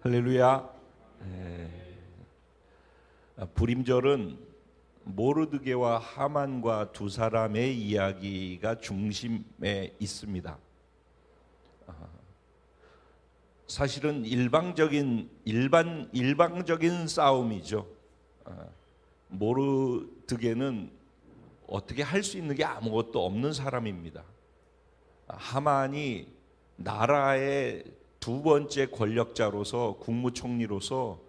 할렐루야. 불임절은 모르드게와 하만과 두 사람의 이야기가 중심에 있습니다. 사실은 일방적인 싸움이죠. 모르드게는 어떻게 할 수 있는 게 아무것도 없는 사람입니다. 하만이 나라의 두 번째 권력자로서 국무총리로서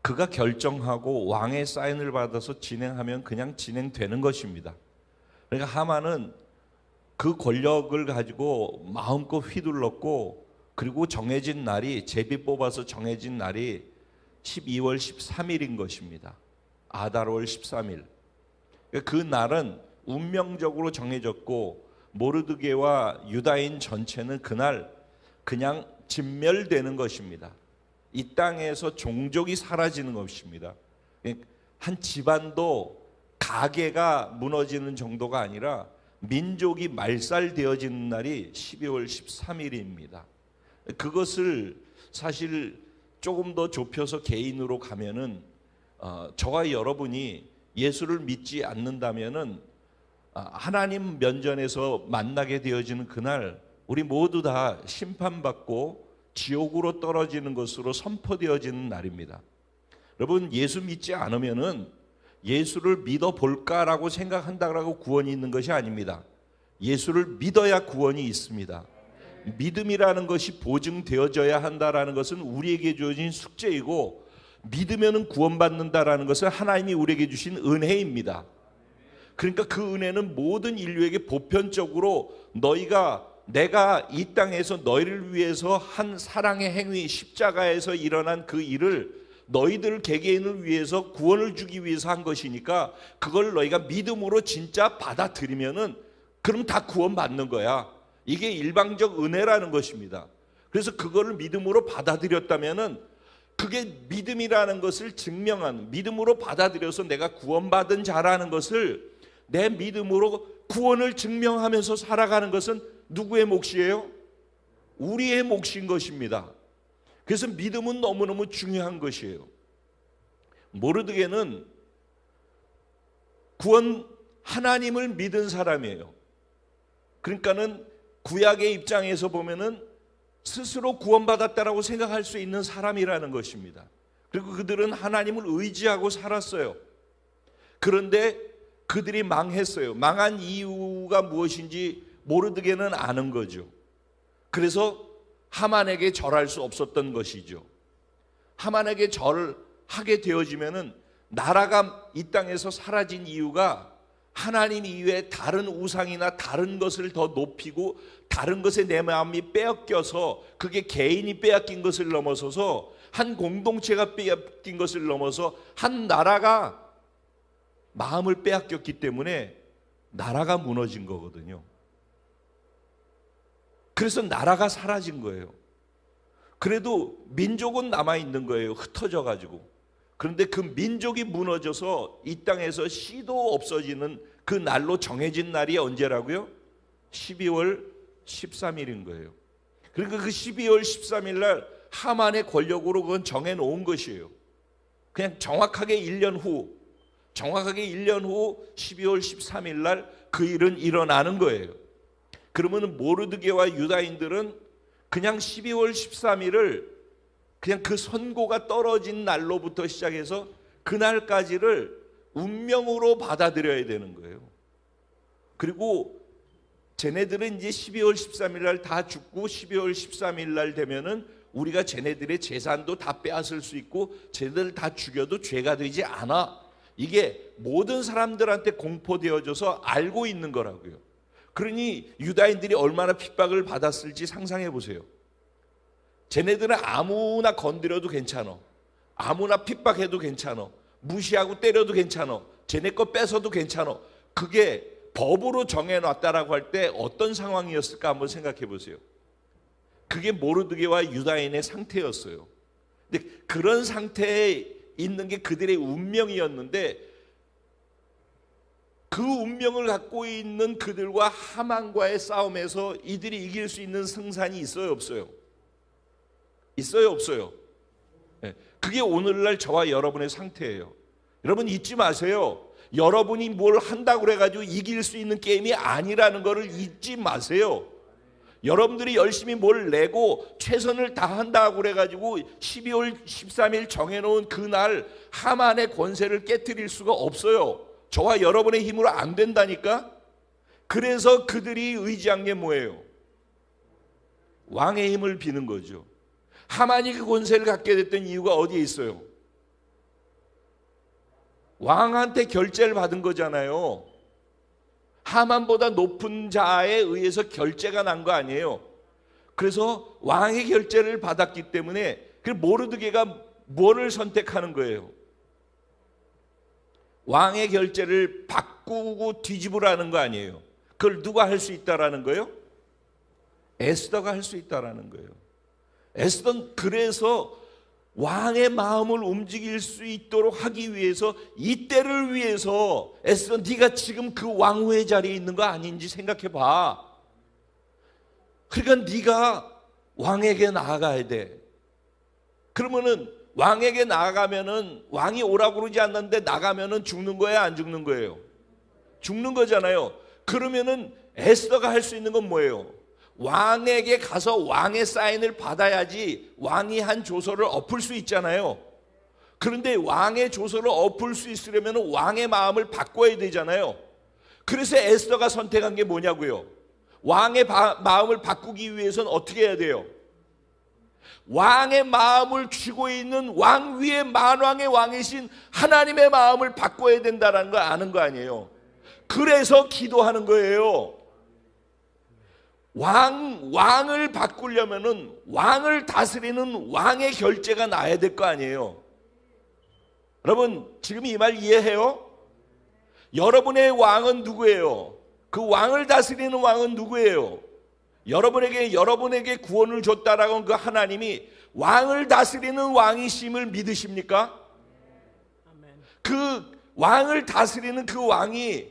그가 결정하고 왕의 사인을 받아서 진행하면 그냥 진행되는 것입니다. 그러니까 하만은 그 권력을 가지고 마음껏 휘둘렀고, 그리고 정해진 날이, 제비 뽑아서 정해진 날이 12월 13일인 것입니다. 아달월 13일. 그 날은 운명적으로 정해졌고, 모르드게와 유다인 전체는 그날 그냥 진멸되는 것입니다. 이 땅에서 종족이 사라지는 것입니다. 한 집안도 가계가 무너지는 정도가 아니라 민족이 말살되어지는 날이 12월 13일입니다. 그것을 사실 조금 더 좁혀서 개인으로 가면은 저와 여러분이 예수를 믿지 않는다면은 하나님 면전에서 만나게 되어지는 그날 우리 모두 다 심판받고 지옥으로 떨어지는 것으로 선포되어지는 날입니다. 여러분, 예수 믿지 않으면은 예수를 믿어볼까라고 생각한다고 구원이 있는 것이 아닙니다. 예수를 믿어야 구원이 있습니다. 믿음이라는 것이 보증되어져야 한다라는 것은 우리에게 주어진 숙제이고, 믿으면은 구원받는다라는 것은 하나님이 우리에게 주신 은혜입니다. 그러니까 그 은혜는 모든 인류에게 보편적으로 내가 이 땅에서 너희를 위해서 한 사랑의 행위, 십자가에서 일어난 그 일을 너희들 개개인을 위해서 구원을 주기 위해서 한 것이니까 그걸 너희가 믿음으로 진짜 받아들이면은 그럼 다 구원받는 거야. 이게 일방적 은혜라는 것입니다. 그래서 그거를 믿음으로 받아들였다면은 그게 믿음이라는 것을 증명하는, 믿음으로 받아들여서 내가 구원받은 자라는 것을 내 믿음으로 구원을 증명하면서 살아가는 것은 누구의 몫이에요? 우리의 몫인 것입니다. 그래서 믿음은 너무너무 중요한 것이에요. 모르드게는 하나님을 믿은 사람이에요. 그러니까는 구약의 입장에서 보면은 스스로 구원받았다라고 생각할 수 있는 사람이라는 것입니다. 그리고 그들은 하나님을 의지하고 살았어요. 그런데 그들이 망했어요. 망한 이유가 무엇인지 모르드게는 아는 거죠. 그래서 하만에게 절할 수 없었던 것이죠. 하만에게 절하게 되어지면은 나라가 이 땅에서 사라진 이유가 하나님 이외에 다른 우상이나 다른 것을 더 높이고 다른 것에 내 마음이 빼앗겨서, 그게 개인이 빼앗긴 것을 넘어서서 한 공동체가 빼앗긴 것을 넘어서 한 나라가 마음을 빼앗겼기 때문에 나라가 무너진 거거든요. 그래서 나라가 사라진 거예요. 그래도 민족은 남아있는 거예요. 흩어져 가지고. 그런데 그 민족이 무너져서 이 땅에서 씨도 없어지는 그 날로 정해진 날이 언제라고요? 12월 13일인 거예요. 그러니까 그 12월 13일 날 하만의 권력으로 그건 정해놓은 것이에요. 그냥 정확하게 1년 후 12월 13일 날 그 일은 일어나는 거예요. 그러면 모르드게와 유다인들은 그냥 12월 13일을 그냥 그 선고가 떨어진 날로부터 시작해서 그날까지를 운명으로 받아들여야 되는 거예요. 그리고 쟤네들은 이제 12월 13일 날 다 죽고 12월 13일 날 되면은 우리가 쟤네들의 재산도 다 빼앗을 수 있고 쟤네들 다 죽여도 죄가 되지 않아. 이게 모든 사람들한테 공포되어져서 알고 있는 거라고요. 그러니 유다인들이 얼마나 핍박을 받았을지 상상해 보세요. 쟤네들은 아무나 건드려도 괜찮아. 아무나 핍박해도 괜찮아. 무시하고 때려도 괜찮아. 쟤네 거 뺏어도 괜찮아. 그게 법으로 정해놨다라고 할 때 어떤 상황이었을까 한번 생각해 보세요. 그게 모르드게와 유다인의 상태였어요. 근데 그런 상태에 있는 게 그들의 운명이었는데, 그 운명을 갖고 있는 그들과 하만과의 싸움에서 이들이 이길 수 있는 승산이 있어요, 없어요? 있어요, 없어요? 그게 오늘날 저와 여러분의 상태예요. 여러분 잊지 마세요. 여러분이 뭘 한다고 그래가지고 이길 수 있는 게임이 아니라는 것을 잊지 마세요. 여러분들이 열심히 뭘 내고 최선을 다한다고 그래가지고 12월 13일 정해놓은 그날 하만의 권세를 깨뜨릴 수가 없어요. 저와 여러분의 힘으로 안 된다니까. 그래서 그들이 의지한 게 뭐예요? 왕의 힘을 비는 거죠. 하만이 그 권세를 갖게 됐던 이유가 어디에 있어요? 왕한테 결제를 받은 거잖아요. 하만보다 높은 자에 의해서 결제가 난 거 아니에요. 그래서 왕의 결제를 받았기 때문에 그 모르드게가 뭐를 선택하는 거예요? 왕의 결제를 바꾸고 뒤집으라는 거 아니에요. 그걸 누가 할 수 있다라는 거예요? 에스더가 할 수 있다라는 거예요. 에스더는 그래서 왕의 마음을 움직일 수 있도록 하기 위해서 이때를 위해서 에스더 네가 지금 그 왕후의 자리에 있는 거 아닌지 생각해 봐. 그러니까 네가 왕에게 나아가야 돼. 그러면은 왕에게 나아가면은 왕이 오라고 그러지 않는데 나가면은 죽는 거예요, 안 죽는 거예요? 죽는 거잖아요. 그러면은 에스더가 할 수 있는 건 뭐예요? 왕에게 가서 왕의 사인을 받아야지 왕이 한 조서를 엎을 수 있잖아요. 그런데 왕의 조서를 엎을 수 있으려면 왕의 마음을 바꿔야 되잖아요. 그래서 에스더가 선택한 게 뭐냐고요? 왕의 마음을 바꾸기 위해서는 어떻게 해야 돼요? 왕의 마음을 쥐고 있는 왕 위의 만왕의 왕이신 하나님의 마음을 바꿔야 된다는 거 아는 거 아니에요. 그래서 기도하는 거예요. 왕을 바꾸려면은 왕을 다스리는 왕의 결제가 나야 될 거 아니에요. 여러분 지금 이 말 이해해요? 여러분의 왕은 누구예요? 그 왕을 다스리는 왕은 누구예요? 여러분에게 구원을 줬다라고 한 그 하나님이 왕을 다스리는 왕이심을 믿으십니까? 그 왕을 다스리는 그 왕이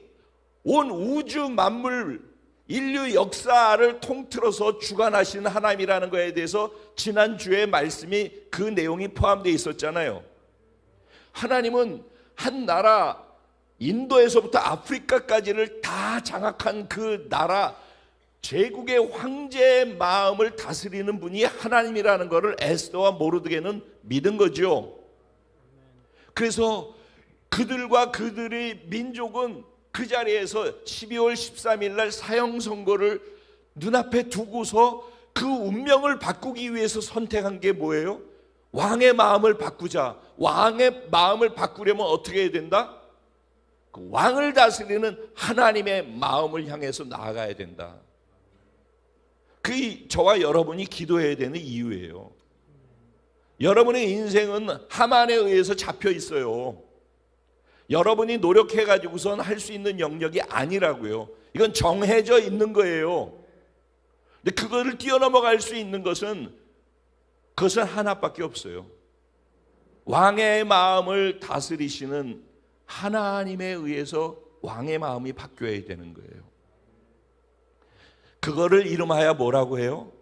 온 우주 만물 인류 역사를 통틀어서 주관하시는 하나님이라는 것에 대해서 지난주에 말씀이 그 내용이 포함되어 있었잖아요. 하나님은 한 나라 인도에서부터 아프리카까지를 다 장악한 그 나라 제국의 황제의 마음을 다스리는 분이 하나님이라는 것을 에스더와 모르드게는 믿은 거죠. 그래서 그들과 그들의 민족은 그 자리에서 12월 13일 날 사형 선고를 눈앞에 두고서 그 운명을 바꾸기 위해서 선택한 게 뭐예요? 왕의 마음을 바꾸자. 왕의 마음을 바꾸려면 어떻게 해야 된다? 그 왕을 다스리는 하나님의 마음을 향해서 나아가야 된다. 그게 저와 여러분이 기도해야 되는 이유예요. 여러분의 인생은 하만에 의해서 잡혀 있어요. 여러분이 노력해가지고선 할 수 있는 영역이 아니라고요. 이건 정해져 있는 거예요. 근데 그거를 뛰어넘어갈 수 있는 것은 그것은 하나밖에 없어요. 왕의 마음을 다스리시는 하나님에 의해서 왕의 마음이 바뀌어야 되는 거예요. 그거를 이름하여 뭐라고 해요?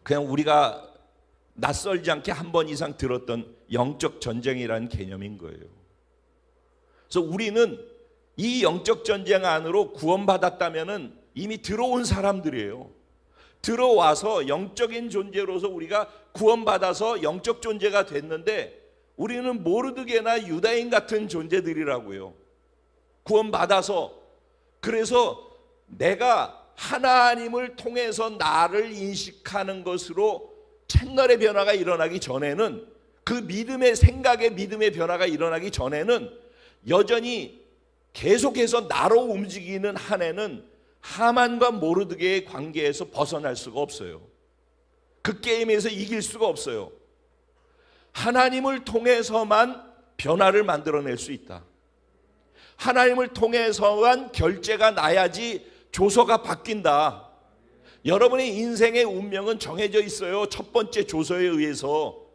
그냥 우리가 낯설지 않게 한 번 이상 들었던 영적 전쟁이라는 개념인 거예요. 그래서 우리는 이 영적 전쟁 안으로 구원받았다면은 이미 들어온 사람들이에요. 들어와서 영적인 존재로서 우리가 구원받아서 영적 존재가 됐는데 우리는 모르드게나 유다인 같은 존재들이라고요. 구원받아서. 그래서 내가 하나님을 통해서 나를 인식하는 것으로 채널의 변화가 일어나기 전에는, 그 믿음의 생각의 믿음의 변화가 일어나기 전에는 여전히 계속해서 나로 움직이는 한 해는 하만과 모르드게의 관계에서 벗어날 수가 없어요. 그 게임에서 이길 수가 없어요. 하나님을 통해서만 변화를 만들어낼 수 있다. 하나님을 통해서만 결제가 나야지 조서가 바뀐다. 여러분의 인생의 운명은 정해져 있어요. 첫 번째 조서에 의해서.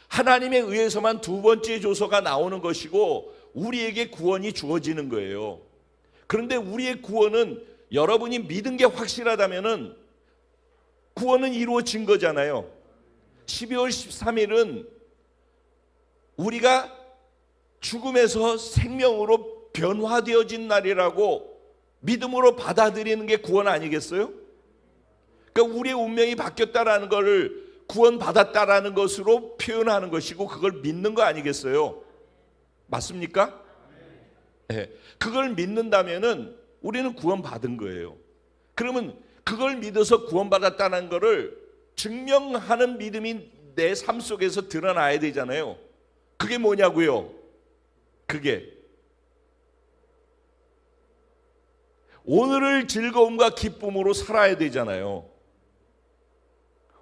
하나님에 의해서만 두 번째 조서가 나오는 것이고 우리에게 구원이 주어지는 거예요. 그런데 우리의 구원은 여러분이 믿은 게 확실하다면은 구원은 이루어진 거잖아요. 12월 13일은 우리가 죽음에서 생명으로 변화되어진 날이라고 믿음으로 받아들이는 게 구원 아니겠어요? 그러니까 우리의 운명이 바뀌었다라는 것을 구원받았다라는 것으로 표현하는 것이고 그걸 믿는 거 아니겠어요? 맞습니까? 네. 그걸 믿는다면은 우리는 구원받은 거예요. 그러면 그걸 믿어서 구원받았다는 것을 증명하는 믿음이 내 삶 속에서 드러나야 되잖아요. 그게 뭐냐고요? 그게 오늘을 즐거움과 기쁨으로 살아야 되잖아요.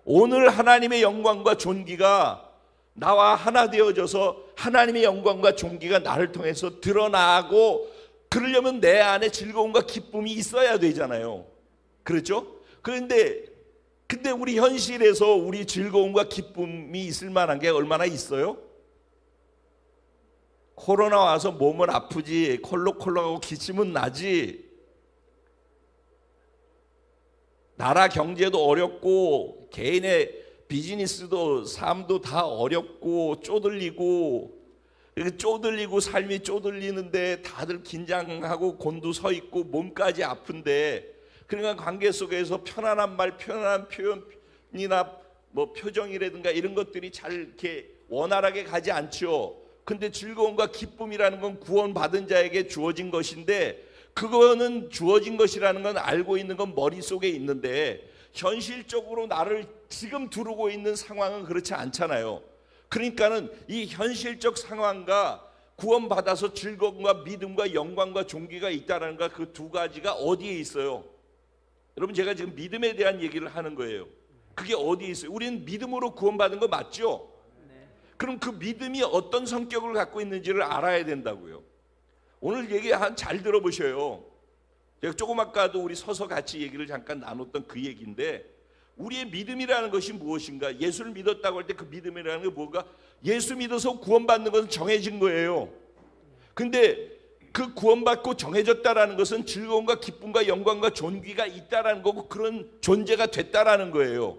오늘 하나님의 영광과 존귀가 나와 하나 되어져서 하나님의 영광과 존귀가 나를 통해서 드러나고 그러려면 내 안에 즐거움과 기쁨이 있어야 되잖아요. 그렇죠? 근데 우리 현실에서 우리 즐거움과 기쁨이 있을 만한 게 얼마나 있어요? 코로나 와서 몸은 아프지, 콜록콜록하고 기침은 나지, 나라 경제도 어렵고 개인의 비즈니스도 삶도 다 어렵고 쪼들리고 삶이 쪼들리는데 다들 긴장하고 곤두서 있고 몸까지 아픈데, 그러니까 관계 속에서 편안한 말, 편안한 표현이나 뭐 표정이라든가 이런 것들이 잘 이렇게 원활하게 가지 않죠. 근데 즐거움과 기쁨이라는 건 구원받은 자에게 주어진 것인데, 그거는 주어진 것이라는 건 알고 있는 건 머릿속에 있는데 현실적으로 나를 지금 두르고 있는 상황은 그렇지 않잖아요. 그러니까는 이 현실적 상황과 구원받아서 즐거움과 믿음과 영광과 존귀가 있다는 것, 그 두 가지가 어디에 있어요? 여러분, 제가 지금 믿음에 대한 얘기를 하는 거예요. 그게 어디에 있어요? 우리는 믿음으로 구원받은 거 맞죠? 그럼 그 믿음이 어떤 성격을 갖고 있는지를 알아야 된다고요. 오늘 얘기 잘 들어보셔요. 제가 조금 아까도 우리 서서 같이 얘기를 잠깐 나눴던 그 얘기인데, 우리의 믿음이라는 것이 무엇인가? 예수를 믿었다고 할 때 그 믿음이라는 게 뭔가? 예수 믿어서 구원받는 것은 정해진 거예요. 근데 그 구원받고 정해졌다라는 것은 즐거움과 기쁨과 영광과 존귀가 있다라는 거고 그런 존재가 됐다라는 거예요.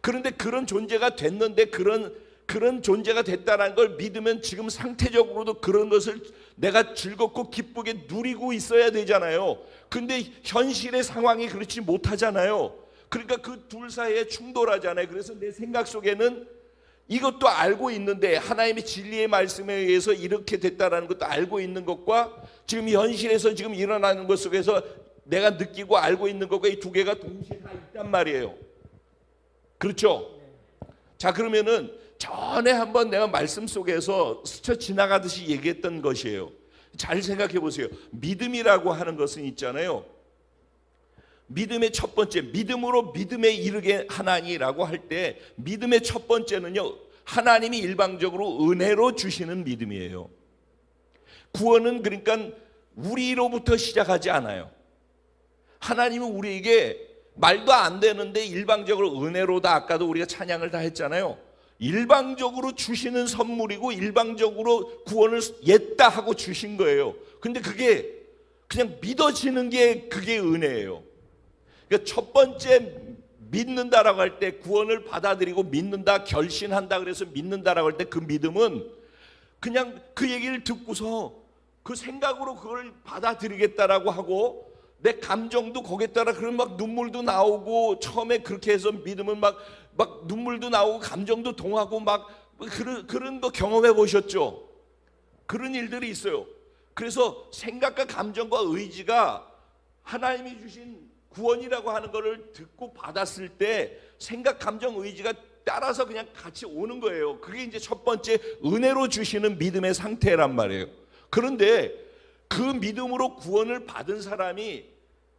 그런데 그런 존재가 됐는데 그런 존재가 됐다는 걸 믿으면 지금 상태적으로도 그런 것을 내가 즐겁고 기쁘게 누리고 있어야 되잖아요. 근데 현실의 상황이 그렇지 못하잖아요. 그러니까 그 둘 사이에 충돌하잖아요. 그래서 내 생각 속에는 이것도 알고 있는데, 하나님의 진리의 말씀에 의해서 이렇게 됐다는 것도 알고 있는 것과 지금 현실에서 지금 일어나는 것 속에서 내가 느끼고 알고 있는 것과 이 두 개가 동시에 다 있단 말이에요. 그렇죠? 자, 그러면은 전에 한번 내가 말씀 속에서 스쳐 지나가듯이 얘기했던 것이에요. 잘 생각해 보세요. 믿음이라고 하는 것은 있잖아요. 믿음의 첫 번째, 믿음으로 믿음에 이르게 하나니라고 할 때 믿음의 첫 번째는요, 하나님이 일방적으로 은혜로 주시는 믿음이에요. 구원은 그러니까 우리로부터 시작하지 않아요. 하나님은 우리에게 말도 안 되는데 일방적으로 은혜로다, 아까도 우리가 찬양을 다 했잖아요. 일방적으로 주시는 선물이고 일방적으로 구원을 였다 하고 주신 거예요. 근데 그게 그냥 믿어지는 게 그게 은혜예요. 그러니까 첫 번째 믿는다라고 할 때, 구원을 받아들이고 믿는다, 결신한다 그래서 믿는다라고 할 때 그 믿음은 그냥 그 얘기를 듣고서 그 생각으로 그걸 받아들이겠다라고 하고 내 감정도 거기에 따라 그런 막 눈물도 나오고, 처음에 그렇게 해서 믿음은 막 눈물도 나오고 감정도 동하고 막 그런 거 경험해 보셨죠? 그런 일들이 있어요. 그래서 생각과 감정과 의지가 하나님이 주신 구원이라고 하는 것을 듣고 받았을 때 생각, 감정, 의지가 따라서 그냥 같이 오는 거예요. 그게 이제 첫 번째 은혜로 주시는 믿음의 상태란 말이에요. 그런데 그 믿음으로 구원을 받은 사람이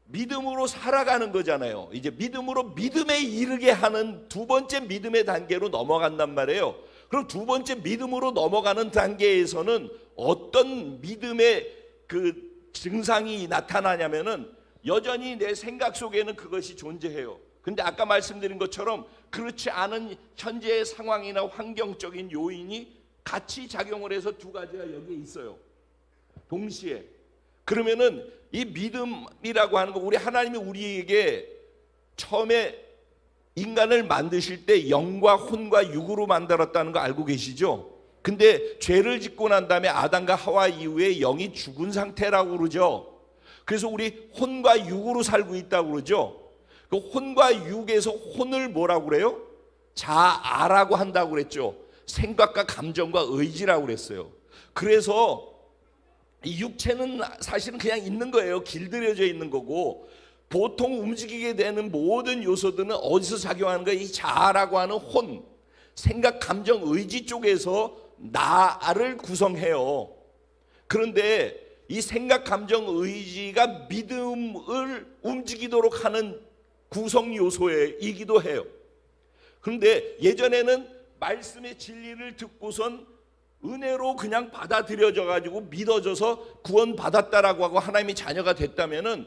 믿음으로 살아가는 거잖아요. 이제 믿음으로 믿음에 이르게 하는 두 번째 믿음의 단계로 넘어간단 말이에요. 그럼 두 번째 믿음으로 넘어가는 단계에서는 어떤 믿음의 그 증상이 나타나냐면은 여전히 내 생각 속에는 그것이 존재해요. 근데 아까 말씀드린 것처럼 그렇지 않은 현재의 상황이나 환경적인 요인이 같이 작용을 해서 두 가지가 여기에 있어요. 동시에. 그러면은 이 믿음이라고 하는 거, 우리 하나님이 우리에게 처음에 인간을 만드실 때 영과 혼과 육으로 만들었다는 거 알고 계시죠? 근데 죄를 짓고 난 다음에 아담과 하와 이후에 영이 죽은 상태라고 그러죠. 그래서 우리 혼과 육으로 살고 있다고 그러죠. 그 혼과 육에서 혼을 뭐라고 그래요? 자아라고 한다고 그랬죠. 생각과 감정과 의지라고 그랬어요. 그래서 이 육체는 사실은 그냥 있는 거예요. 길들여져 있는 거고, 보통 움직이게 되는 모든 요소들은 어디서 작용하는 거예요? 이 자아라고 하는 혼, 생각, 감정, 의지 쪽에서 나를 구성해요. 그런데 이 생각, 감정, 의지가 믿음을 움직이도록 하는 구성 요소이기도 해요. 그런데 예전에는 말씀의 진리를 듣고선 은혜로 그냥 받아들여져 가지고 믿어져서 구원받았다라고 하고 하나님의 자녀가 됐다면은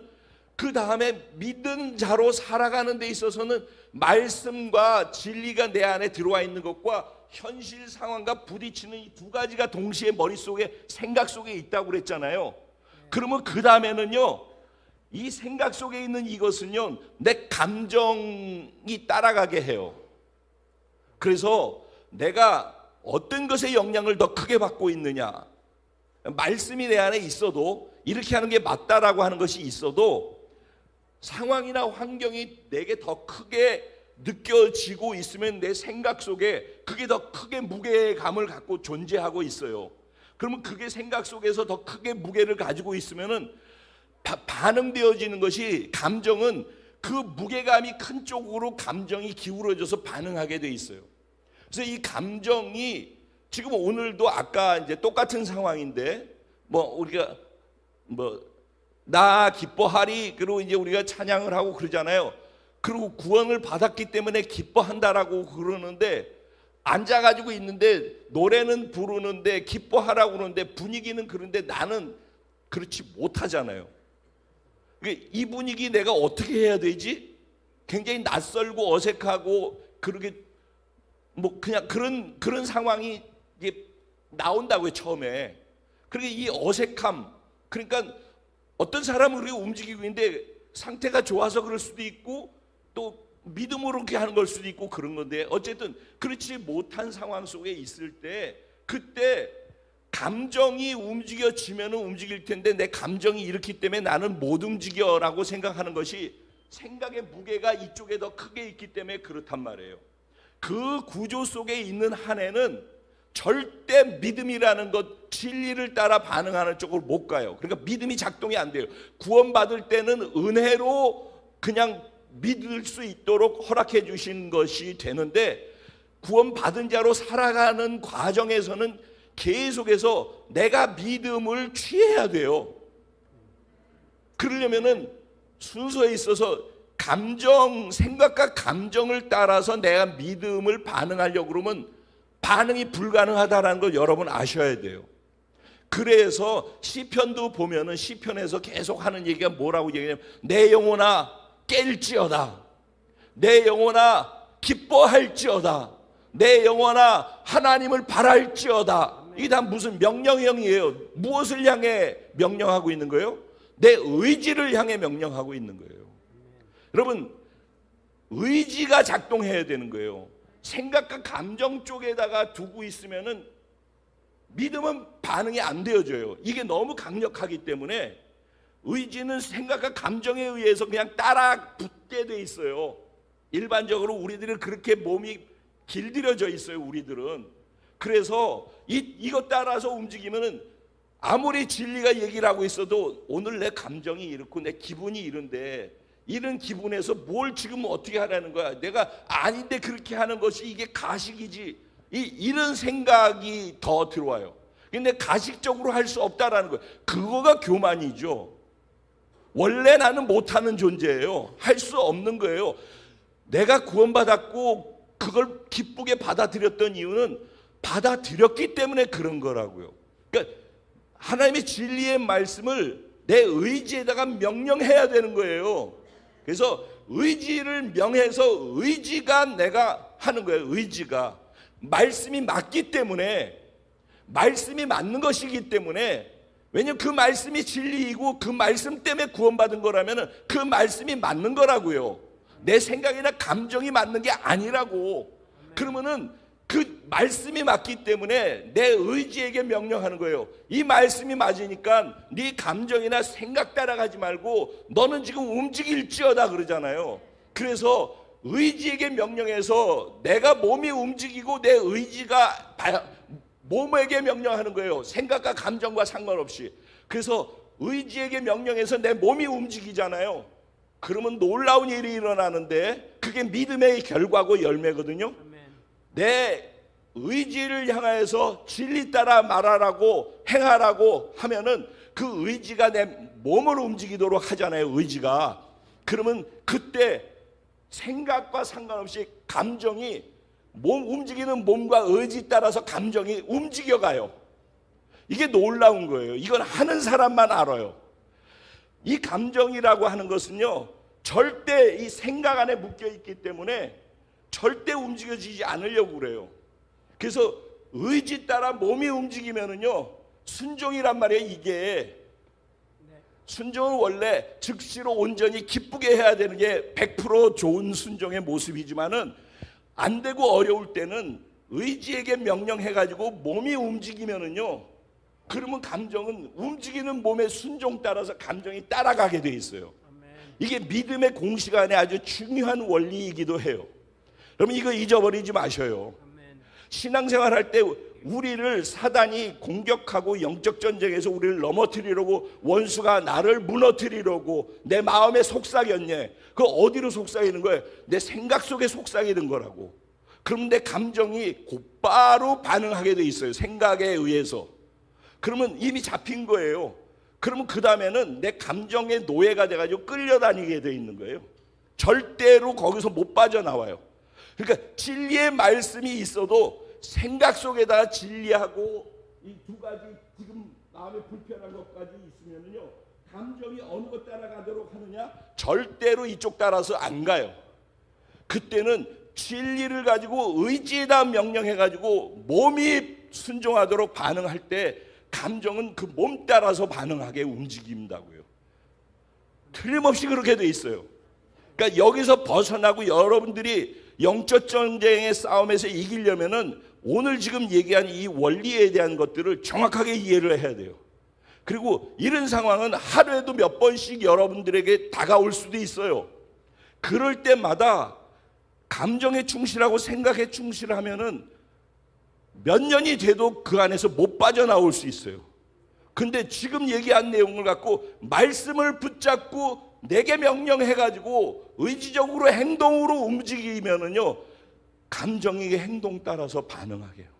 그 다음에 믿은 자로 살아가는 데 있어서는 말씀과 진리가 내 안에 들어와 있는 것과 현실 상황과 부딪히는 이 두 가지가 동시에 머릿속에 생각 속에 있다고 그랬잖아요. 그러면 그 다음에는요, 이 생각 속에 있는 이것은요, 내 감정이 따라가게 해요. 그래서 내가 어떤 것에 영향을 더 크게 받고 있느냐, 말씀이 내 안에 있어도, 이렇게 하는 게 맞다라고 하는 것이 있어도 상황이나 환경이 내게 더 크게 느껴지고 있으면 내 생각 속에 그게 더 크게 무게감을 갖고 존재하고 있어요. 그러면 그게 생각 속에서 더 크게 무게를 가지고 있으면은 반응되어지는 것이, 감정은 그 무게감이 큰 쪽으로 감정이 기울어져서 반응하게 돼 있어요. 그래서 이 감정이 지금 오늘도 아까 이제 똑같은 상황인데, 우리가 나 기뻐하리, 그리고 이제 우리가 찬양을 하고 그러잖아요. 그리고 구원을 받았기 때문에 기뻐한다라고 그러는데, 앉아가지고 있는데 노래는 부르는데 기뻐하라고 그러는데 분위기는 그런데 나는 그렇지 못하잖아요. 이 분위기 내가 어떻게 해야 되지? 굉장히 낯설고 어색하고, 그러게 그냥 그런 상황이 이게 나온다고요, 처음에. 그러니까 이 어색함, 그러니까 어떤 사람은 그렇게 움직이고 있는데 상태가 좋아서 그럴 수도 있고 또 믿음으로 그렇게 하는 걸 수도 있고 그런 건데, 어쨌든 그렇지 못한 상황 속에 있을 때, 그때 감정이 움직여지면 움직일 텐데 내 감정이 이렇기 때문에 나는 못 움직여라고 생각하는 것이, 생각의 무게가 이쪽에 더 크게 있기 때문에 그렇단 말이에요. 그 구조 속에 있는 한에는 절대 믿음이라는 것, 진리를 따라 반응하는 쪽으로 못 가요. 그러니까 믿음이 작동이 안 돼요. 구원받을 때는 은혜로 그냥 믿을 수 있도록 허락해 주신 것이 되는데, 구원받은 자로 살아가는 과정에서는 계속해서 내가 믿음을 취해야 돼요. 그러려면은 순서에 있어서 생각과 감정을 따라서 내가 믿음을 반응하려고 그러면 반응이 불가능하다는 걸 여러분 아셔야 돼요. 그래서 시편도 보면은 시편에서 계속 하는 얘기가 뭐라고 얘기하냐면, 내 영혼아 깰지어다, 내 영혼아 기뻐할지어다, 내 영혼아 하나님을 바랄지어다. 이게 다 무슨 명령형이에요. 무엇을 향해 명령하고 있는 거예요? 내 의지를 향해 명령하고 있는 거예요. 여러분, 의지가 작동해야 되는 거예요. 생각과 감정 쪽에다가 두고 있으면은 믿음은 반응이 안 되어져요. 이게 너무 강력하기 때문에 의지는 생각과 감정에 의해서 그냥 따라 붙게 돼 있어요. 일반적으로 우리들은 그렇게 몸이 길들여져 있어요, 우리들은. 그래서 이것 따라서 움직이면은 아무리 진리가 얘기를 하고 있어도 오늘 내 감정이 이렇고 내 기분이 이런데, 이런 기분에서 뭘 지금 어떻게 하라는 거야? 내가 아닌데 그렇게 하는 것이 이게 가식이지. 이런 생각이 더 들어와요. 근데 가식적으로 할 수 없다라는 거예요. 그거가 교만이죠. 원래 나는 못하는 존재예요. 할 수 없는 거예요. 내가 구원받았고 그걸 기쁘게 받아들였던 이유는 받아들였기 때문에 그런 거라고요. 그러니까 하나님의 진리의 말씀을 내 의지에다가 명령해야 되는 거예요. 그래서 의지를 명해서 의지가 내가 하는 거예요. 의지가 말씀이 맞기 때문에, 말씀이 맞는 것이기 때문에, 왜냐하면 그 말씀이 진리이고 그 말씀 때문에 구원받은 거라면 그 말씀이 맞는 거라고요. 내 생각이나 감정이 맞는 게 아니라고. 그러면은 그 말씀이 맞기 때문에 내 의지에게 명령하는 거예요. 이 말씀이 맞으니까 네 감정이나 생각 따라가지 말고 너는 지금 움직일지어다 그러잖아요. 그래서 의지에게 명령해서 내가 몸이 움직이고 내 의지가 몸에게 명령하는 거예요. 생각과 감정과 상관없이. 그래서 의지에게 명령해서 내 몸이 움직이잖아요. 그러면 놀라운 일이 일어나는데 그게 믿음의 결과고 열매거든요. 내 의지를 향하여서 진리 따라 말하라고 행하라고 하면은 그 의지가 내 몸을 움직이도록 하잖아요. 의지가. 그러면 그때 생각과 상관없이 감정이 움직이는 몸과 의지 따라서 감정이 움직여가요. 이게 놀라운 거예요. 이건 하는 사람만 알아요. 이 감정이라고 하는 것은요, 절대 이 생각 안에 묶여 있기 때문에 절대 움직여지지 않으려고 그래요. 그래서 의지 따라 몸이 움직이면은요, 순종이란 말이에요. 이게 순종은 원래 즉시로 온전히 기쁘게 해야 되는 게 100% 좋은 순종의 모습이지만은 안 되고 어려울 때는 의지에게 명령해가지고 몸이 움직이면은요, 그러면 감정은 움직이는 몸의 순종 따라서 감정이 따라가게 돼 있어요. 이게 믿음의 공식 안에 아주 중요한 원리이기도 해요. 여러분 이거 잊어버리지 마셔요. 신앙생활 할 때 우리를 사단이 공격하고 영적 전쟁에서 우리를 넘어뜨리려고 원수가 나를 무너뜨리려고 내 마음에 속삭였네. 그 어디로 속삭이는 거예요? 내 생각 속에 속삭이는 거라고. 그럼 내 감정이 곧바로 반응하게 돼 있어요. 생각에 의해서. 그러면 이미 잡힌 거예요. 그러면 그 다음에는 내 감정의 노예가 돼가지고 끌려다니게 돼 있는 거예요. 절대로 거기서 못 빠져나와요. 그러니까 진리의 말씀이 있어도 생각 속에다가 진리하고 이 두 가지 지금 마음에 불편한 것까지 있으면요, 감정이 어느 것 따라가도록 하느냐? 절대로 이쪽 따라서 안 가요. 그때는 진리를 가지고 의지에다 명령해가지고 몸이 순종하도록 반응할 때 감정은 그 몸 따라서 반응하게 움직인다고요. 틀림없이 그렇게 돼 있어요. 그러니까 여기서 벗어나고 여러분들이 영적 전쟁의 싸움에서 이기려면은 오늘 지금 얘기한 이 원리에 대한 것들을 정확하게 이해를 해야 돼요. 그리고 이런 상황은 하루에도 몇 번씩 여러분들에게 다가올 수도 있어요. 그럴 때마다 감정에 충실하고 생각에 충실하면은 몇 년이 돼도 그 안에서 못 빠져나올 수 있어요. 근데 지금 얘기한 내용을 갖고 말씀을 붙잡고 내게 명령해가지고 의지적으로 행동으로 움직이면은요, 감정이 행동 따라서 반응하게 해요.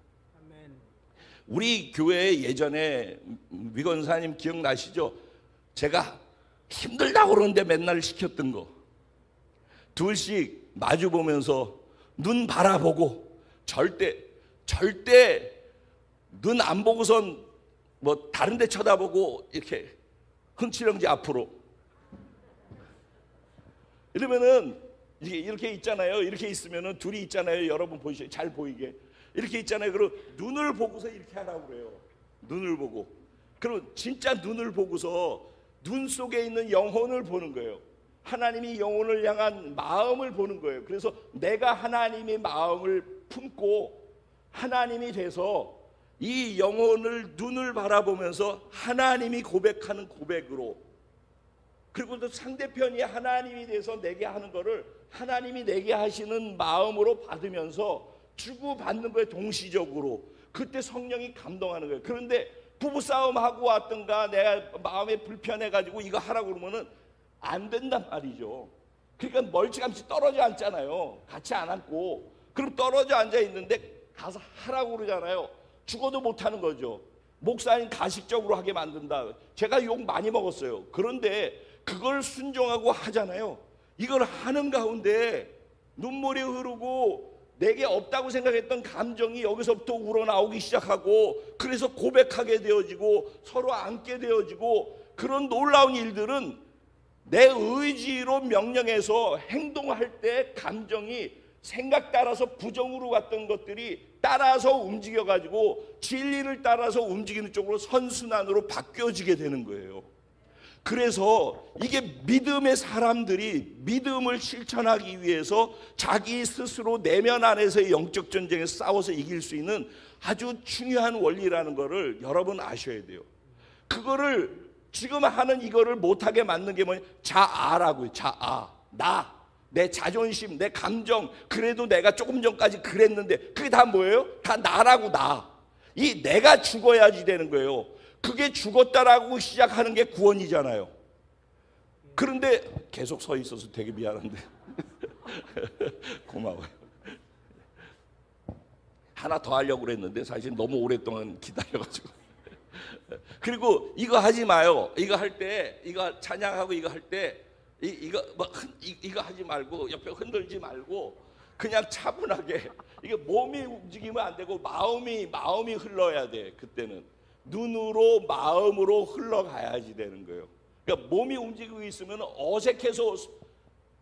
우리 교회 예전에 위건사님 기억나시죠? 제가 힘들다고 그러는데 맨날 시켰던 거, 둘씩 마주 보면서 눈 바라보고 절대 눈 안 보고선 뭐 다른 데 쳐다보고 이렇게 흥치렁지 앞으로 이러면은 이렇게 있잖아요. 이렇게 있으면은 둘이 있잖아요. 여러분 보이시죠? 잘 보이게 이렇게 있잖아요. 그리고 눈을 보고서 이렇게 하라고 그래요. 눈을 보고. 그럼 진짜 눈을 보고서 눈 속에 있는 영혼을 보는 거예요. 하나님이 영혼을 향한 마음을 보는 거예요. 그래서 내가 하나님의 마음을 품고 하나님이 돼서 이 영혼을 눈을 바라보면서 하나님이 고백하는 고백으로, 그리고 또 상대편이 하나님이 돼서 내게 하는 거를 하나님이 내게 하시는 마음으로 받으면서 주고받는 거예요. 동시적으로. 그때 성령이 감동하는 거예요. 그런데 부부싸움 하고 왔던가 내가 마음에 불편해가지고 이거 하라고 그러면은 안 된단 말이죠. 그러니까 멀찌감치 떨어져 앉잖아요. 같이 안 앉고. 그럼 떨어져 앉아 있는데 가서 하라고 그러잖아요. 죽어도 못하는 거죠. 목사님 가식적으로 하게 만든다. 제가 욕 많이 먹었어요. 그런데 그걸 순종하고 하잖아요. 이걸 하는 가운데 눈물이 흐르고 내게 없다고 생각했던 감정이 여기서부터 우러나오기 시작하고, 그래서 고백하게 되어지고 서로 안게 되어지고, 그런 놀라운 일들은 내 의지로 명령해서 행동할 때 감정이 생각 따라서 부정으로 갔던 것들이 따라서 움직여가지고 진리를 따라서 움직이는 쪽으로 선순환으로 바뀌어지게 되는 거예요. 그래서 이게 믿음의 사람들이 믿음을 실천하기 위해서 자기 스스로 내면 안에서의 영적 전쟁에 싸워서 이길 수 있는 아주 중요한 원리라는 것을 여러분 아셔야 돼요. 그거를 지금 하는 이거를 못하게 만든 게 뭐냐? 자아라고요. 자아. 내 자존심, 내 감정. 그래도 내가 조금 전까지 그랬는데 그게 다 뭐예요? 다 나라고. 이 내가 죽어야지 되는 거예요. 그게 죽었다라고 시작하는 게 구원이잖아요. 그런데 계속 서 있어서 되게 미안한데 고마워요. 하나 더 하려고 그랬는데 사실 너무 오랫동안 기다려가지고. 그리고 이거 하지 마요. 이거 할 때, 이거 찬양하고 이거 할 때 이거 하지 말고 옆에 흔들지 말고 그냥 차분하게. 이게 몸이 움직이면 안 되고 마음이 흘러야 돼. 그때는 눈으로 마음으로 흘러가야지 되는 거예요. 그러니까 몸이 움직이고 있으면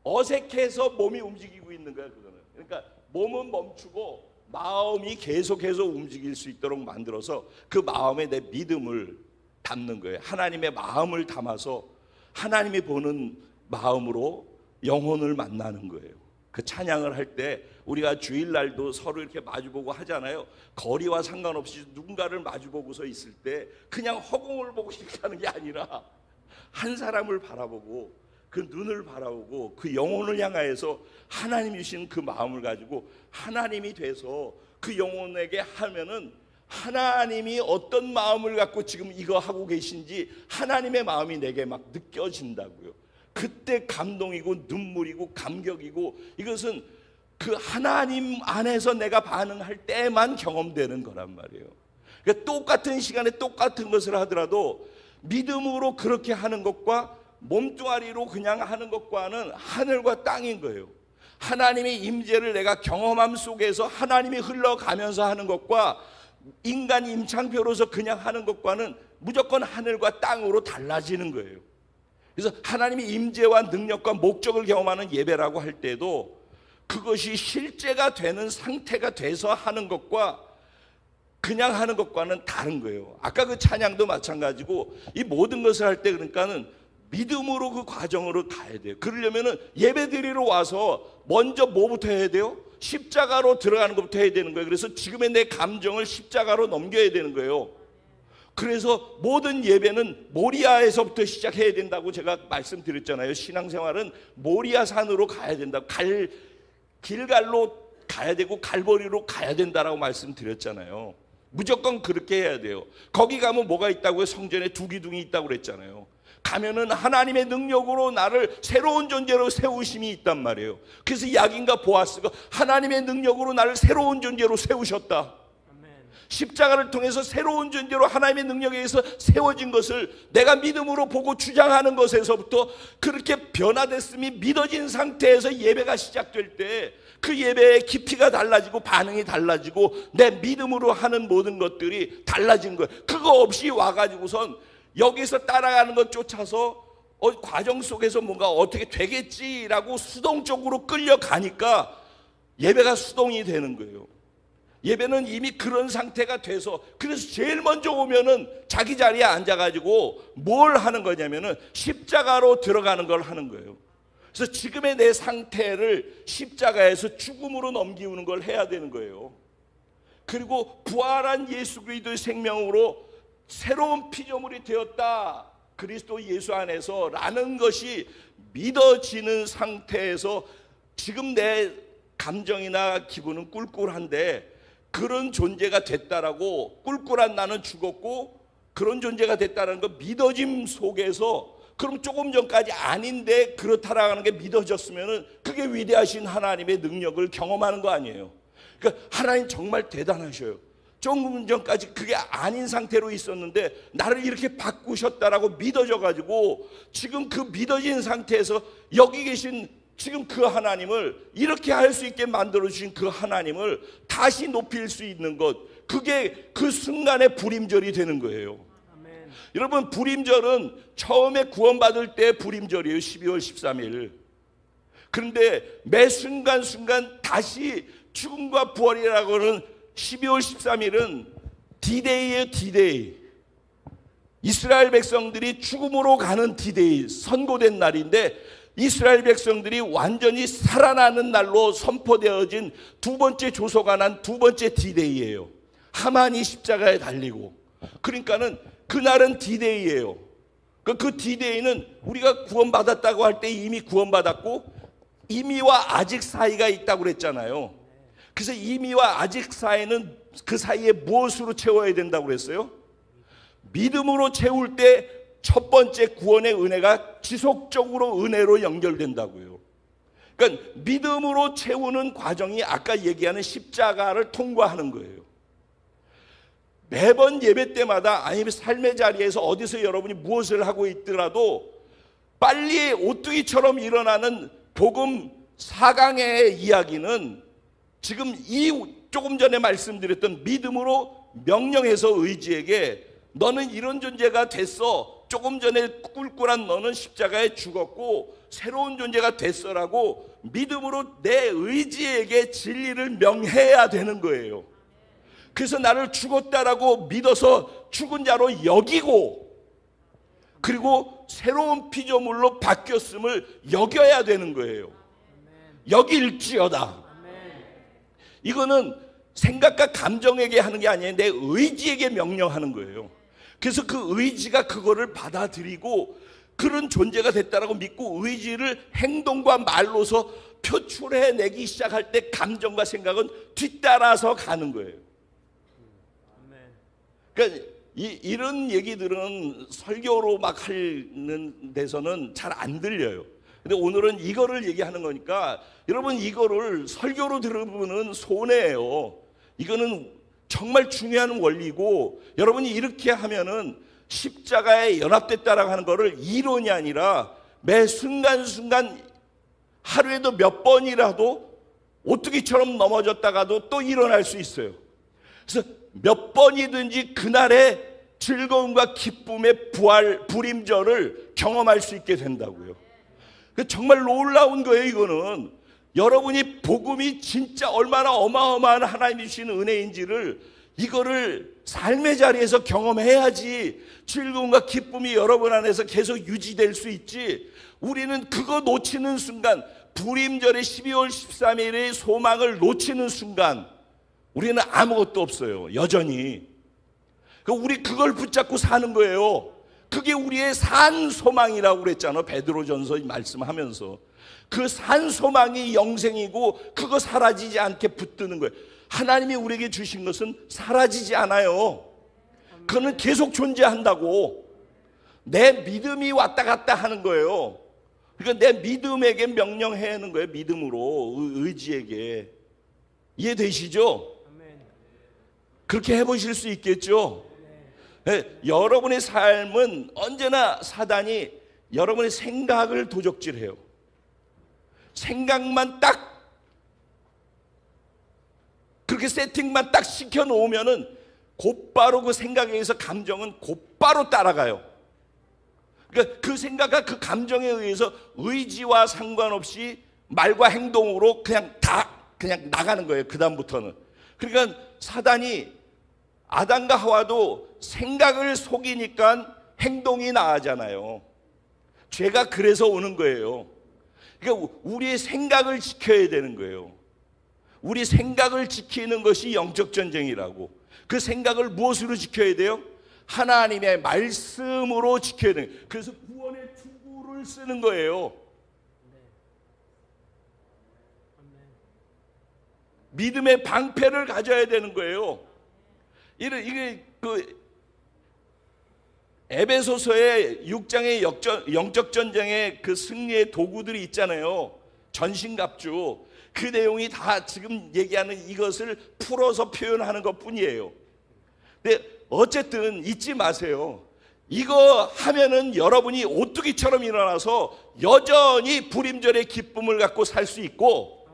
어색해서 몸이 움직이고 있는 거야. 그거는. 그러니까 몸은 멈추고 마음이 계속해서 움직일 수 있도록 만들어서 그 마음에 내 믿음을 담는 거예요. 하나님의 마음을 담아서 하나님이 보는 마음으로 영혼을 만나는 거예요. 그 찬양을 할 때 우리가 주일날도 서로 이렇게 마주보고 하잖아요. 거리와 상관없이 누군가를 마주보고서 있을 때 그냥 허공을 보고 이렇게 하는 게 아니라 한 사람을 바라보고 그 눈을 바라보고 그 영혼을 향하여서 하나님이 주신 그 마음을 가지고 하나님이 돼서 그 영혼에게 하면은 하나님이 어떤 마음을 갖고 지금 이거 하고 계신지 하나님의 마음이 내게 막 느껴진다고요. 그때 감동이고 눈물이고 감격이고 이것은 그 하나님 안에서 내가 반응할 때만 경험되는 거란 말이에요. 그러니까 똑같은 시간에 똑같은 것을 하더라도 믿음으로 그렇게 하는 것과 몸뚱아리로 그냥 하는 것과는 하늘과 땅인 거예요. 하나님의 임재를 내가 경험함 속에서 하나님이 흘러가면서 하는 것과 인간 임창표로서 그냥 하는 것과는 무조건 하늘과 땅으로 달라지는 거예요. 그래서 하나님의 임재와 능력과 목적을 경험하는 예배라고 할 때도 그것이 실제가 되는 상태가 돼서 하는 것과 그냥 하는 것과는 다른 거예요. 아까 그 찬양도 마찬가지고 이 모든 것을 할 때 그러니까는 믿음으로 그 과정으로 가야 돼요. 그러려면은 예배 드리러 와서 먼저 뭐부터 해야 돼요? 십자가로 들어가는 것부터 해야 되는 거예요. 그래서 지금의 내 감정을 십자가로 넘겨야 되는 거예요. 그래서 모든 예배는 모리아에서부터 시작해야 된다고 제가 말씀드렸잖아요. 신앙생활은 모리아 산으로 가야 된다고, 길갈로 가야 되고 갈보리로 가야 된다라고 말씀드렸잖아요. 무조건 그렇게 해야 돼요. 거기 가면 뭐가 있다고요? 성전에 두 기둥이 있다고 그랬잖아요. 가면은 하나님의 능력으로 나를 새로운 존재로 세우심이 있단 말이에요. 그래서 야긴과 보아스가 하나님의 능력으로 나를 새로운 존재로 세우셨다. 십자가를 통해서 새로운 존재로 하나님의 능력에 의해서 세워진 것을 내가 믿음으로 보고 주장하는 것에서부터 그렇게 변화됐음이 믿어진 상태에서 예배가 시작될 때 그 예배의 깊이가 달라지고 반응이 달라지고 내 믿음으로 하는 모든 것들이 달라진 거예요. 그거 없이 와가지고선 여기서 따라가는 것 쫓아서 과정 속에서 뭔가 어떻게 되겠지라고 수동적으로 끌려가니까 예배가 수동이 되는 거예요. 예배는 이미 그런 상태가 돼서, 그래서 제일 먼저 오면은 자기 자리에 앉아가지고 뭘 하는 거냐면은 십자가로 들어가는 걸 하는 거예요. 그래서 지금의 내 상태를 십자가에서 죽음으로 넘기는 걸 해야 되는 거예요. 그리고 부활한 예수 그리스도의 생명으로 새로운 피조물이 되었다, 그리스도 예수 안에서 라는 것이 믿어지는 상태에서 지금 내 감정이나 기분은 꿀꿀한데 그런 존재가 됐다라고, 꿀꿀한 나는 죽었고 그런 존재가 됐다는 거 믿어짐 속에서, 그럼 조금 전까지 아닌데 그렇다라는 게 믿어졌으면은 그게 위대하신 하나님의 능력을 경험하는 거 아니에요. 그러니까 하나님 정말 대단하셔요. 조금 전까지 그게 아닌 상태로 있었는데 나를 이렇게 바꾸셨다라고 믿어져가지고 지금 그 믿어진 상태에서 여기 계신 지금 그 하나님을, 이렇게 할 수 있게 만들어주신 그 하나님을 다시 높일 수 있는 것, 그게 그 순간의 불임절이 되는 거예요. 아멘. 여러분, 불임절은 처음에 구원받을 때 불임절이에요. 12월 13일. 그런데 매 순간순간 다시 죽음과 부활이라고 하는 12월 13일은 D-Day예요. D-Day. 이스라엘 백성들이 죽음으로 가는 디데이, 선고된 날인데 이스라엘 백성들이 완전히 살아나는 날로 선포되어진 두 번째 조서가 난 두 번째 디데이예요. 하만이 십자가에 달리고. 그러니까는 그날은 디데이예요. 그 디데이는 우리가 구원받았다고 할 때 이미 구원받았고 이미와 아직 사이가 있다고 그랬잖아요. 그래서 이미와 아직 사이는 그 사이에 무엇으로 채워야 된다고 그랬어요? 믿음으로 채울 때 첫 번째 구원의 은혜가 지속적으로 은혜로 연결된다고요. 그러니까 믿음으로 채우는 과정이 아까 얘기하는 십자가를 통과하는 거예요. 매번 예배 때마다 아니면 삶의 자리에서 어디서 여러분이 무엇을 하고 있더라도 빨리 오뚜기처럼 일어나는 복음 4강의 이야기는 지금 조금 전에 말씀드렸던 믿음으로 명령해서 의지에게 너는 이런 존재가 됐어. 조금 전에 꿀꿀한 너는 십자가에 죽었고 새로운 존재가 됐어라고 믿음으로 내 의지에게 진리를 명해야 되는 거예요. 그래서 나를 죽었다라고 믿어서 죽은 자로 여기고 그리고 새로운 피조물로 바뀌었음을 여겨야 되는 거예요. 여길지어다. 이거는 생각과 감정에게 하는 게 아니에요. 내 의지에게 명령하는 거예요. 그래서 그 의지가 그거를 받아들이고 그런 존재가 됐다라고 믿고 의지를 행동과 말로서 표출해내기 시작할 때 감정과 생각은 뒤따라서 가는 거예요. 그러니까 이런 얘기들은 설교로 막 하는 데서는 잘 안 들려요. 근데 오늘은 이거를 얘기하는 거니까 여러분 이거를 설교로 들으면 손해예요. 이거는 정말 중요한 원리고 여러분이 이렇게 하면은 십자가에 연합됐다라고 하는 거를 이론이 아니라 매 순간순간 하루에도 몇 번이라도 오뚜기처럼 넘어졌다가도 또 일어날 수 있어요. 그래서 몇 번이든지 그날의 즐거움과 기쁨의 불임절을 경험할 수 있게 된다고요. 정말 놀라운 거예요. 이거는 여러분이 복음이 진짜 얼마나 어마어마한 하나님이 주시는 은혜인지를 이거를 삶의 자리에서 경험해야지 즐거움과 기쁨이 여러분 안에서 계속 유지될 수 있지. 우리는 그거 놓치는 순간 불임절의 12월 13일의 소망을 놓치는 순간 우리는 아무것도 없어요. 여전히. 우리 그걸 붙잡고 사는 거예요. 그게 우리의 산 소망이라고 그랬잖아요. 베드로전서 말씀하면서. 그 산 소망이 영생이고 그거 사라지지 않게 붙드는 거예요. 하나님이 우리에게 주신 것은 사라지지 않아요. 그거는 계속 존재한다고. 내 믿음이 왔다 갔다 하는 거예요. 그러니까 내 믿음에게 명령해야 하는 거예요. 믿음으로 의지에게. 이해되시죠? 그렇게 해보실 수 있겠죠? 네, 여러분의 삶은 언제나 사단이 여러분의 생각을 도적질해요. 생각만 딱 그렇게 세팅만 딱 시켜놓으면은 곧바로 그 생각에 의해서 감정은 곧바로 따라가요. 그러니까 그 생각과 그 감정에 의해서 의지와 상관없이 말과 행동으로 그냥 나가는 거예요. 그 다음부터는. 그러니까 사단이 아담과 하와도 생각을 속이니까 행동이 나아잖아요. 죄가 그래서 오는 거예요. 그러니까 우리의 생각을 지켜야 되는 거예요. 우리 생각을 지키는 것이 영적 전쟁이라고. 그 생각을 무엇으로 지켜야 돼요? 하나님의 말씀으로 지켜야 돼요. 그래서 구원의 투구를 쓰는 거예요. 믿음의 방패를 가져야 되는 거예요. 이게 에베소서의 6장의 영적 전쟁의 그 승리의 도구들이 있잖아요. 전신갑주. 그 내용이 다 지금 얘기하는 이것을 풀어서 표현하는 것뿐이에요. 근데 어쨌든 잊지 마세요. 이거 하면은 여러분이 오뚜기처럼 일어나서 여전히 불임절의 기쁨을 갖고 살 수 있고,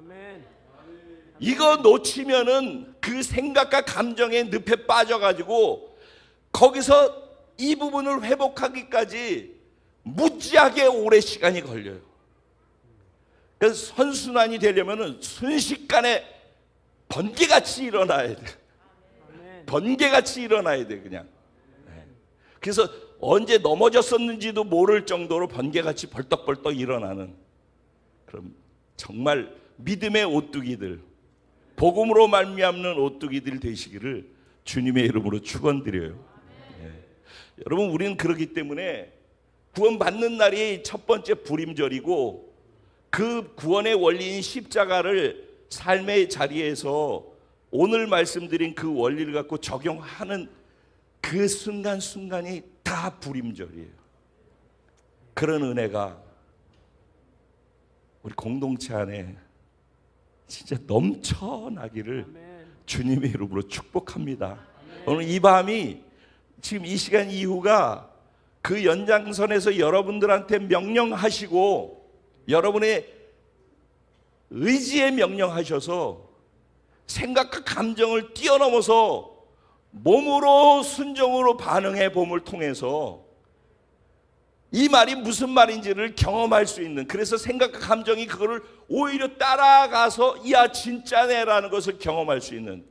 이거 놓치면은 그 생각과 감정의 늪에 빠져가지고 거기서 이 부분을 회복하기까지 무지하게 오래 시간이 걸려요. 그래서 선순환이 되려면은 순식간에 번개같이 일어나야 돼. 번개같이 일어나야 돼, 그냥. 그래서 언제 넘어졌었는지도 모를 정도로 번개같이 벌떡벌떡 일어나는 그럼 정말 믿음의 오뚜기들, 복음으로 말미암는 오뚜기들 되시기를 주님의 이름으로 축원드려요. 여러분, 우리는 그렇기 때문에 구원받는 날이 첫 번째 불임절이고, 그 구원의 원리인 십자가를 삶의 자리에서 오늘 말씀드린 그 원리를 갖고 적용하는 그 순간순간이 다 불임절이에요. 그런 은혜가 우리 공동체 안에 진짜 넘쳐나기를 주님의 이름으로 축복합니다. 오늘 이 밤이, 지금 이 시간 이후가 그 연장선에서 여러분들한테 명령하시고 여러분의 의지에 명령하셔서 생각과 감정을 뛰어넘어서 몸으로 순종으로 반응해 봄을 통해서 이 말이 무슨 말인지를 경험할 수 있는, 그래서 생각과 감정이 그거를 오히려 따라가서 이야 진짜네라는 것을 경험할 수 있는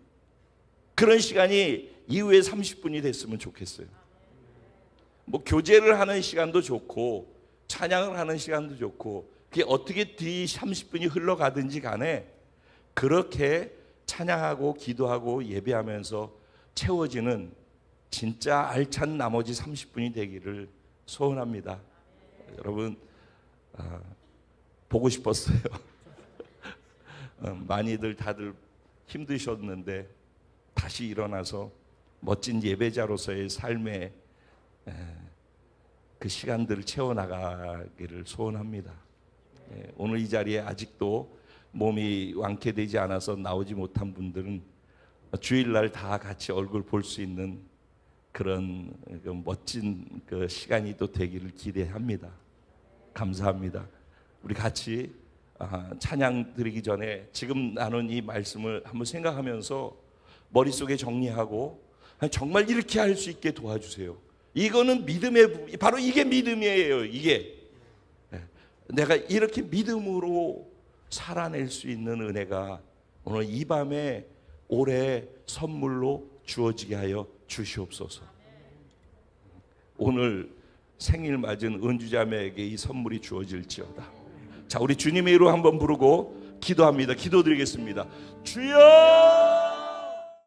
그런 시간이 이후에 30분이 됐으면 좋겠어요. 뭐 교제를 하는 시간도 좋고 찬양을 하는 시간도 좋고, 그게 어떻게 뒤 30분이 흘러가든지 간에 그렇게 찬양하고 기도하고 예배하면서 채워지는 진짜 알찬 나머지 30분이 되기를 소원합니다. 여러분, 보고 싶었어요. 많이들 다들 힘드셨는데 다시 일어나서 멋진 예배자로서의 삶의 그 시간들을 채워나가기를 소원합니다. 오늘 이 자리에 아직도 몸이 완쾌되지 않아서 나오지 못한 분들은 주일날 다 같이 얼굴 볼 수 있는 그런 멋진 그 시간이 또 되기를 기대합니다. 감사합니다. 우리 같이 찬양 드리기 전에 지금 나눈 이 말씀을 한번 생각하면서 머릿속에 정리하고 정말 이렇게 할 수 있게 도와주세요. 이거는 믿음의, 바로 이게 믿음이에요. 이게 내가 이렇게 믿음으로 살아낼 수 있는 은혜가 오늘 이 밤에 올해 선물로 주어지게 하여 주시옵소서. 오늘 생일 맞은 은주자매에게 이 선물이 주어질지어다. 자, 우리 주님의 이름 한번 부르고 기도합니다. 기도드리겠습니다. 주여!